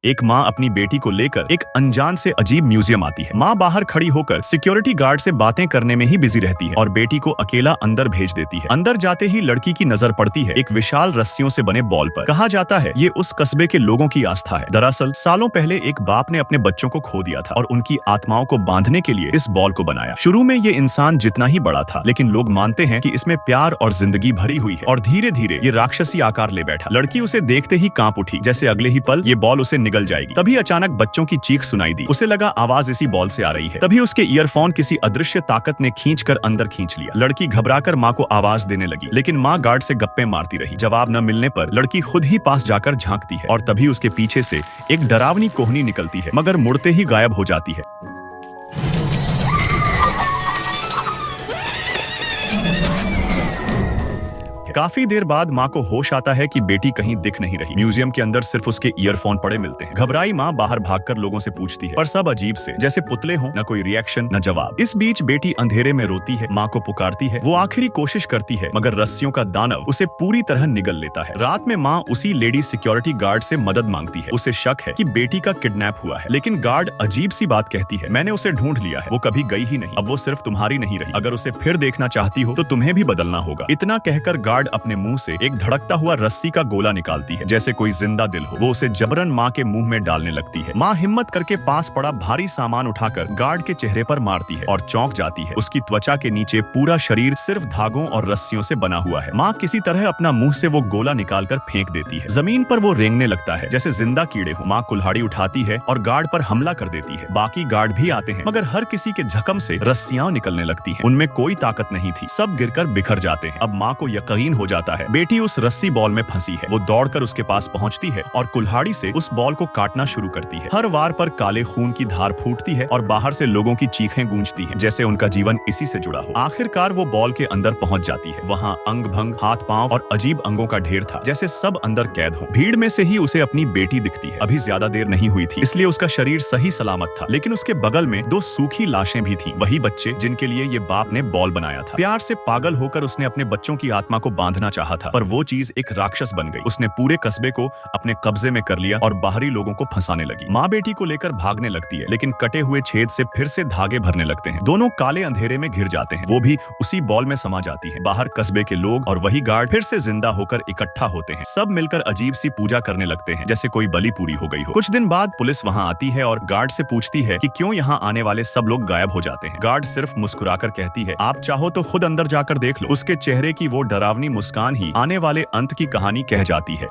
एक माँ अपनी बेटी को लेकर एक अनजान से अजीब म्यूजियम आती है। माँ बाहर खड़ी होकर सिक्योरिटी गार्ड से बातें करने में ही बिजी रहती है और बेटी को अकेला अंदर भेज देती है। अंदर जाते ही लड़की की नजर पड़ती है एक विशाल रस्सियों से बने बॉल पर। कहा जाता है ये उस कस्बे के लोगों की आस्था है। दरअसल सालों पहले एक बाप ने अपने बच्चों को खो दिया था और उनकी आत्माओं को बांधने के लिए इस बॉल को बनाया। शुरू में ये इंसान जितना ही बड़ा था, लेकिन लोग मानते हैं कि इसमें प्यार और जिंदगी भरी हुई है और धीरे धीरे ये राक्षसी आकार ले बैठा। लड़की उसे देखते ही कांप उठी, जैसे अगले ही पल ये बॉल उसे निगल जाएगी। तभी अचानक बच्चों की चीख सुनाई दी। उसे लगा आवाज इसी बॉल से आ रही है। तभी उसके ईयरफोन किसी अदृश्य ताकत ने खींचकर अंदर खींच लिया। लड़की घबराकर माँ को आवाज देने लगी, लेकिन माँ गार्ड से गप्पे मारती रही। जवाब न मिलने पर लड़की खुद ही पास जाकर झांकती है और तभी उसके पीछे से एक डरावनी कोहनी निकलती है, मगर मुड़ते ही गायब हो जाती है। काफी देर बाद माँ को होश आता है कि बेटी कहीं दिख नहीं रही। म्यूजियम के अंदर सिर्फ उसके ईयरफोन पड़े मिलते हैं। घबराई माँ बाहर भागकर लोगों से पूछती है, पर सब अजीब से, जैसे पुतले हों, न कोई रिएक्शन न जवाब। इस बीच बेटी अंधेरे में रोती है, माँ को पुकारती है। वो आखिरी कोशिश करती है, मगर रस्सियों का दानव उसे पूरी तरह निगल लेता है। रात में माँ उसी लेडी सिक्योरिटी गार्ड से मदद मांगती है। उसे शक है कि बेटी का किडनैप हुआ है, लेकिन गार्ड अजीब सी बात कहती है, मैंने उसे ढूंढ लिया है, वो कभी गई ही नहीं, अब वो सिर्फ तुम्हारी नहीं रही। अगर उसे फिर देखना चाहती हो तो तुम्हें भी बदलना होगा। इतना कहकर गार्ड अपने मुंह से एक धड़कता हुआ रस्सी का गोला निकालती है, जैसे कोई जिंदा दिल हो। वो उसे जबरन माँ के मुंह में डालने लगती है। माँ हिम्मत करके पास पड़ा भारी सामान उठाकर गार्ड के चेहरे पर मारती है और चौंक जाती है। उसकी त्वचा के नीचे पूरा शरीर सिर्फ धागों और रस्सियों से बना हुआ है। माँ किसी तरह अपना मुंह से वो गोला निकालकर फेंक देती है। जमीन पर वो रेंगने लगता है जैसे जिंदा कीड़े हो। माँ कुल्हाड़ी उठाती है और गार्ड पर हमला कर देती है। बाकी गार्ड भी आते हैं, मगर हर किसी के जख्म से रस्सियां निकलने लगती हैं। उनमें कोई ताकत नहीं थी, सब गिरकर बिखर जाते हैं। अब माँ को यकीन हो जाता है बेटी उस रस्सी बॉल में फंसी है। वो दौड़कर उसके पास पहुंचती है और कुल्हाड़ी से उस बॉल को काटना शुरू करती है। हर वार पर काले खून की धार फूटती है और बाहर से लोगों की चीखें गूंजती हैं, जैसे उनका जीवन इसी से जुड़ा हो। आखिरकार वो बॉल के अंदर पहुंच जाती है। वहां अंग भंग, हाथ पांव और अजीब अंगों का ढेर था, जैसे सब अंदर कैद हो। भीड़ में से ही उसे अपनी बेटी दिखती है। अभी ज्यादा देर नहीं हुई थी, इसलिए उसका शरीर सही सलामत था, लेकिन उसके बगल में दो सूखी लाशें भी थीं। वही बच्चे जिनके लिए ये बाप ने बॉल बनाया था। प्यार से पागल होकर उसने अपने बच्चों की आत्मा को बांधना चाहा था, पर वो चीज एक राक्षस बन गई। उसने पूरे कस्बे को अपने कब्जे में कर लिया और बाहरी लोगों को फंसाने लगी। माँ बेटी को लेकर भागने लगती है, लेकिन कटे हुए छेद से फिर से धागे भरने लगते हैं। दोनों काले अंधेरे में घिर जाते हैं। वो भी उसी बॉल में समा जाती है। बाहर कस्बे के लोग और वही गार्ड फिर से जिंदा होकर इकट्ठा होते हैं। सब मिलकर अजीब सी पूजा करने लगते हैं, जैसे कोई बलि पूरी हो गई हो। कुछ दिन बाद पुलिस वहाँ आती है और गार्ड से पूछती है कि क्यों यहाँ आने वाले सब लोग गायब हो जाते हैं। गार्ड सिर्फ मुस्कुराकर कहती है, आप चाहो तो खुद अंदर जाकर देख लो। उसके चेहरे की वो डरावनी मुस्कान ही आने वाले अंत की कहानी कह जाती है।